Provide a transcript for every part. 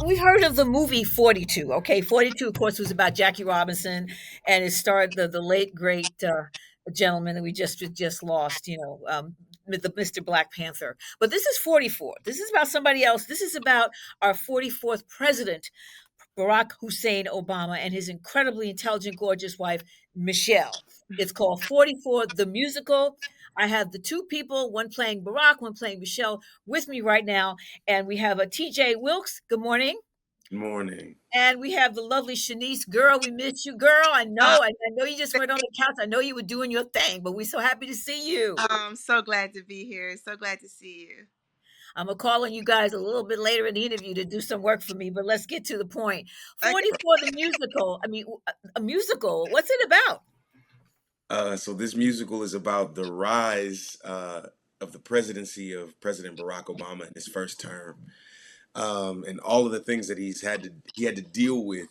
we heard of the movie 42. Okay, 42, of course, was about Jackie Robinson, and it starred the late great gentleman that we just lost. The Mr. Black Panther. But this is 44. This is about somebody else. This is about our 44th president, Barack Hussein Obama, and his incredibly intelligent, gorgeous wife, Michelle. It's called 44, the musical. I have the two people, one playing Barack, one playing Michelle, with me right now. And we have a TJ Wilkes. Good morning. Morning. And we have the lovely Shanice. Girl, we miss you. Girl, I Uh, know. I know you just weren't on the couch. I know you were doing your thing, but we're so happy to see you. I'm so glad to be here. So glad to see you. I'm gonna call on you guys a little bit later in the interview to do some work for me, but let's get to the point. Okay. 44 the musical. I mean, a musical. What's it about? So this musical is about the rise of the presidency of President Barack Obama in his first term, and all of the things that he had to deal with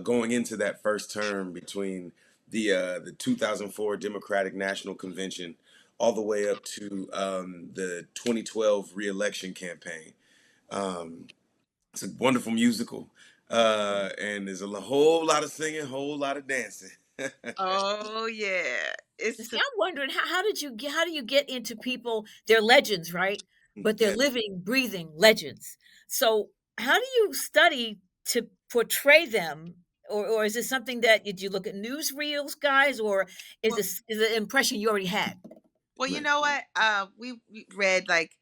going into that first term between the 2004 Democratic National Convention all the way up to the 2012 reelection campaign. Um, it's a wonderful musical, and there's a whole lot of singing, whole lot of dancing. Oh yeah. See, I'm wondering how do you get into people? They're legends, right? But they're Yeah. living, breathing legends. So how do you study to portray them? Or is this something that did you look at newsreels, guys, or is well, this is it an impression you already had? well, you Right. know what? We read like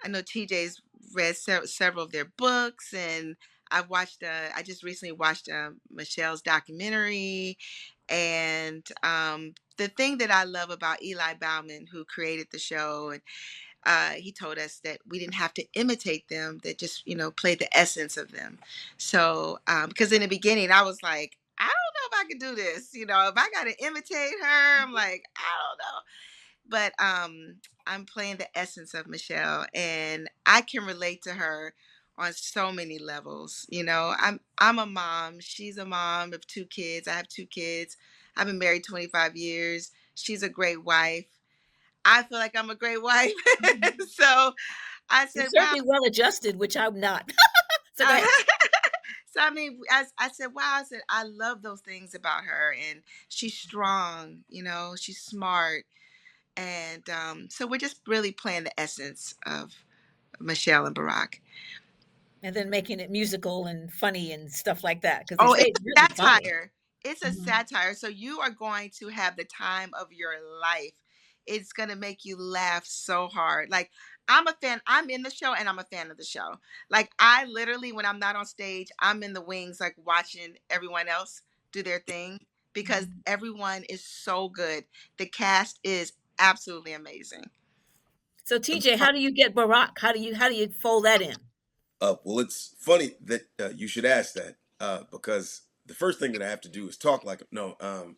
I know TJ's read several of their books, and I've watched. I just recently watched Michelle's documentary, and the thing that I love about Eli Bauman, who created the show, and he told us that we didn't have to imitate them; that just play the essence of them. So, because in the beginning, I was like, I don't know if I can do this. If I got to imitate her, I'm like, I don't know. But I'm playing the essence of Michelle, and I can relate to her on so many levels. I'm a mom. She's a mom of two kids. I have two kids. I've been married 25 years. She's a great wife. I feel like I'm a great wife. So I You're said, wow. certainly well adjusted, which I'm not. So go Uh, ahead. so I mean, I said, wow. I said, I love those things about her, and she's strong. She's smart. And so we're just really playing the essence of Michelle and Barack. And then making it musical and funny and stuff like that because they Oh, say it's it's a really funny. satire. It's a Mhm. satire. So you are going to have the time of your life. It's going to make you laugh so hard. Like, I'm a fan. I'm in the show and I'm a fan of the show. Like, I literally, when I'm not on stage, I'm in the wings, like watching everyone else do their thing because Mhm. everyone is so good. The cast is absolutely amazing. So TJ, how do you get Barack? How do you fold that in? Well, it's funny that you should ask that because the first thing that I have to do is talk like no. I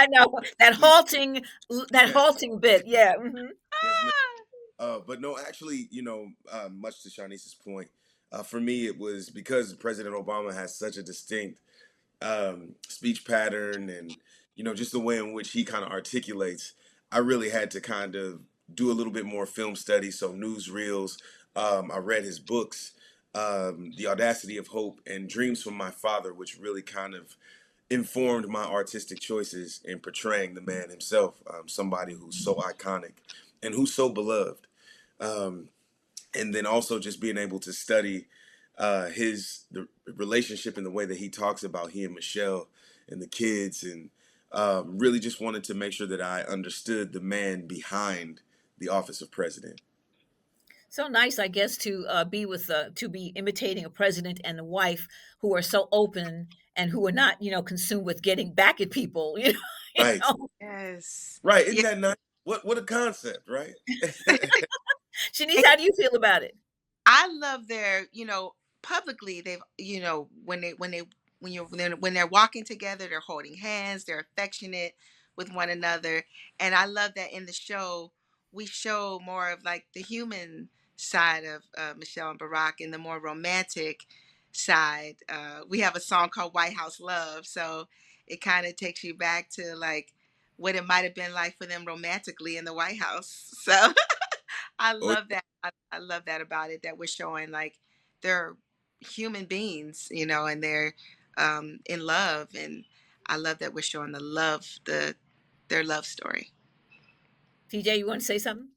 know that Yes, halting bit. Yeah. Mhm. yes, ma'am. But no, actually, much to Shanice's point, for me it was because President Obama has such a distinct speech pattern and just the way in which he kind of articulates. I really had to kind of do a little bit more film study, so newsreels. I read his books, The Audacity of Hope and Dreams from My Father, which really kind of informed my artistic choices in portraying the man himself, somebody who's so iconic and who's so beloved. Um, and then also just being able to study the relationship and the way that he talks about he and Michelle and the kids, and really just wanted to make sure that I understood the man behind the office of president. So nice, I guess, to be imitating a president and a wife who are so open and who are not, consumed with getting back at people. You Right, know. Yes. right. Isn't Yeah. that nice? What a concept, right? Shanice, how do you feel about it? I love their, publicly they've, when they're walking together, they're holding hands, they're affectionate with one another. And I love that in the show we show more of like the human side of Michelle and Barack and the more romantic side. We have a song called White House Love, so it kind of takes you back to like what it might have been like for them romantically in the White House. So I Oh, love that. I love that about it, that we're showing like they're human beings, and they're in love, and I love that we're showing their love story. TJ, you want to say something?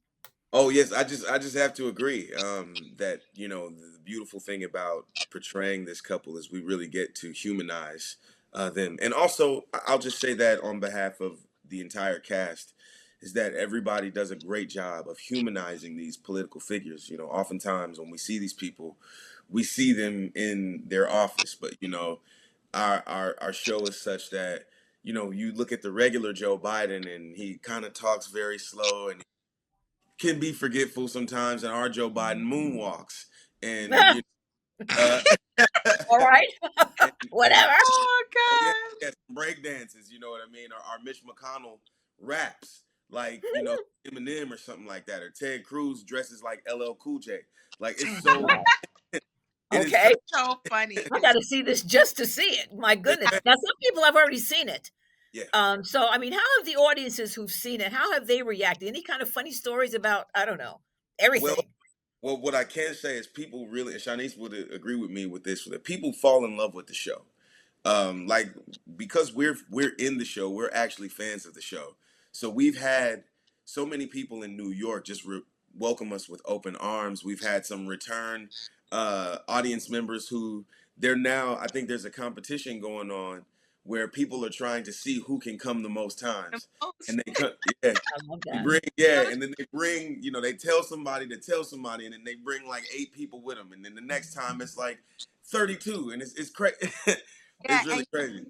Oh yes, I just have to agree that the beautiful thing about portraying this couple is we really get to humanize them, and also I'll just say that on behalf of the entire cast is that everybody does a great job of humanizing these political figures. Oftentimes when we see these people, we see them in their office, but our show is such that you look at the regular Joe Biden and he kind of talks very slow and can be forgetful sometimes, and our Joe Biden moonwalks, and uh, All right. and Whatever. Oh oh yeah, God. yeah, break dances. You know what I mean? Or our Mitch McConnell raps like Eminem or something like that, or Ted Cruz dresses like LL Cool J. Like it's so it is Okay. such So funny I because got to see this just to see it. My goodness. Now, some people have already seen it. yeah. So, I mean, how have the audiences who've seen it, how have they reacted? Any kind of funny stories about, I don't know, Well, everything? well, what I can say is people really, and Shanice would agree with me with this, that people fall in love with the show. Like because we're in the show, we're actually fans of the show. So we've had so many people in New York just welcome us with open arms. We've had some return audience members who they're now. I think there's a competition going on where people are trying to see who can come the most the times, most. and they come. Yeah, I love they that. bring, yeah, and then they bring, they tell somebody to tell somebody, and then they bring like 8 people with them, and then the next time it's like 32, and it's crazy. Yeah, It's really crazy.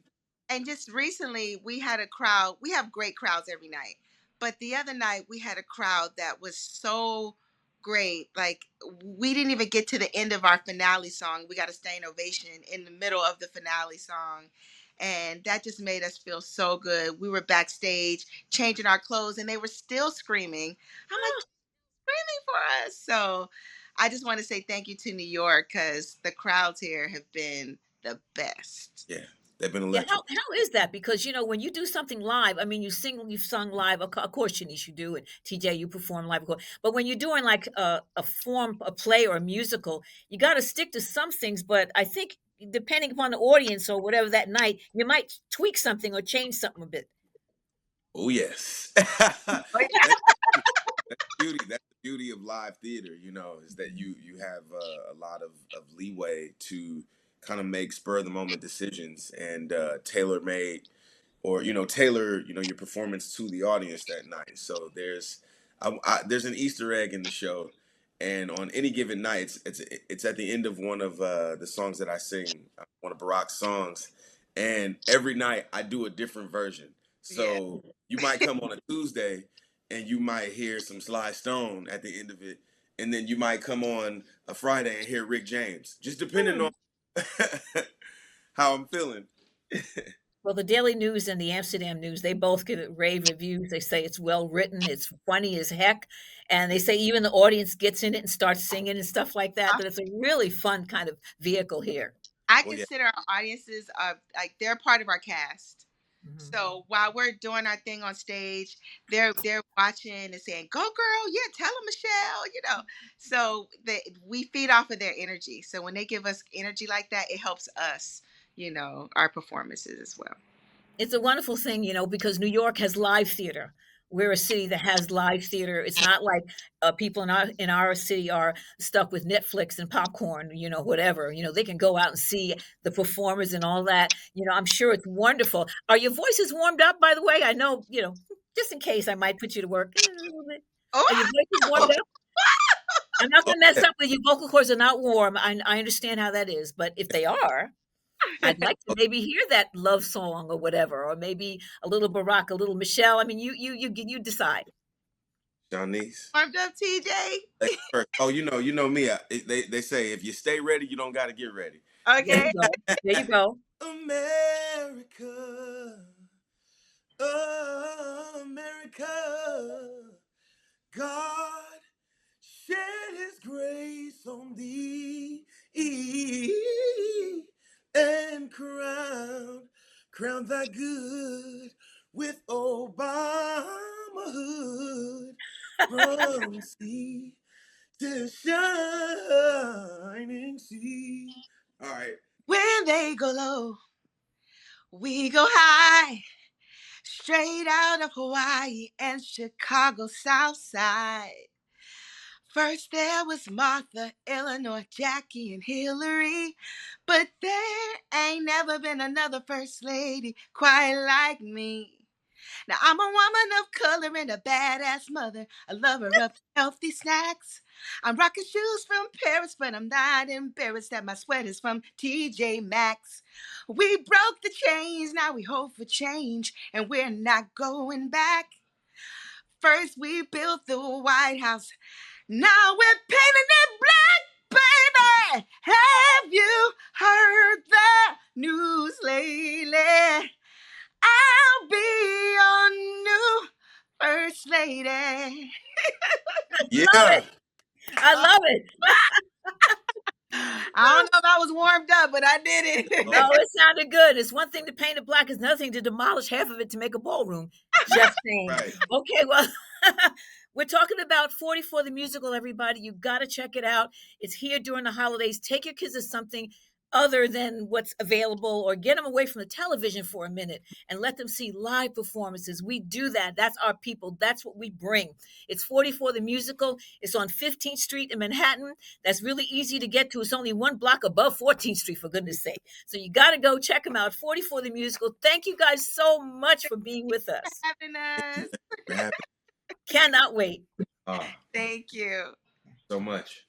and just recently we had a crowd. We have great crowds every night, but the other night we had a crowd that was so great. Like, we didn't even get to the end of our finale song. We got a standing ovation in the middle of the finale song, and that just made us feel so good. We were backstage changing our clothes, and they were still screaming. I'm like, screaming for us. So I just want to say thank you to New York, because the crowds here have been the best. Yeah, they've been Yeah, electric. how is that? Because when you do something live, I mean, you've sung live. Of course, Shanice, you do, and TJ, you perform live. Of course. But when you're doing like a play or a musical, you got to stick to some things. But I think depending upon the audience or whatever that night, you might tweak something or change something a bit. Oh yes, Oh, that's beauty. That's the beauty of live theater. Is that you have a lot of leeway to kind of make spur of the moment decisions and tailor made, or tailor your performance to the audience that night. So there's an Easter egg in the show, and on any given night, it's at the end of one of the songs that I sing, one of Barack's songs, and every night I do a different version. yeah. So you might come on a Tuesday, and you might hear some Sly Stone at the end of it, and then you might come on a Friday and hear Rick James, just depending on Hmm. how I'm feeling. Well, the Daily News and the Amsterdam News, they both give it rave reviews. They say it's well written, it's funny as heck, and they say even the audience gets in it and starts singing and stuff like that. That it's a really fun kind of vehicle here. I Oh yeah, consider our audiences like they're part of our cast. Mhm. So while we're doing our thing on stage, they're watching and saying, "Go girl, yeah, tell them, Michelle." So we feed off of their energy. So when they give us energy like that, it helps us, our performances as well. It's a wonderful thing, because New York has live theater. We're a city that has live theater. It's not like people in our city are stuck with Netflix and popcorn, whatever. They can go out and see the performers and all that. I'm sure it's wonderful. Are your voices warmed up, by the way? I know, just in case I might put you to work a little bit. Oh, Are your voices warmed up? I'm not oh going to mess yeah. up with your vocal cords are not warm. I understand how that is, but if they are, I'd like to maybe hear that love song or whatever, or maybe a little Barack, a little Michelle. I mean, you decide. Shanice. warmed up, TJ. Ladies first. Oh, you know me. They say if you stay ready, you don't got to get ready. There Okay. you go. There you go. America, America, God shed His grace on thee, and crown thy good with Obama hood from sea to shining sea. All right. When they go low, we go high. Straight out of Hawaii and Chicago South Side. First there was Martha, Eleanor, Jackie, and Hillary. But there ain't never been another first lady quite like me. Now I'm a woman of color and a badass mother, a lover of healthy snacks. I'm rocking shoes from Paris, but I'm not embarrassed that my sweater's from TJ Maxx. We broke the chains, now we hope for change, and we're not going back. First we built the White House, now we're painting it black, baby. Have you heard the news lately? I'll be your new first lady. Love Yeah. it. I love it. I don't know if I was warmed up, but I did Oh, No, it. it sounded good. It's one thing to paint it black, it's another thing to demolish half of it to make a ballroom. Just saying. right. Okay, well, we're talking about 44 the musical, everybody. You got to check it out. It's here during the holidays. Take your kids to something other than what's available or get them away from the television for a minute and let them see live performances. We do that. That's our people. That's what we bring. It's 44 the musical. It's on 15th Street in Manhattan. That's really easy to get to. It's only one block above 14th Street, for goodness sake. So you got to go check them out. 44 the musical. Thank you guys so much for being with us. Having us. For having Cannot wait. ah Thank you. so much.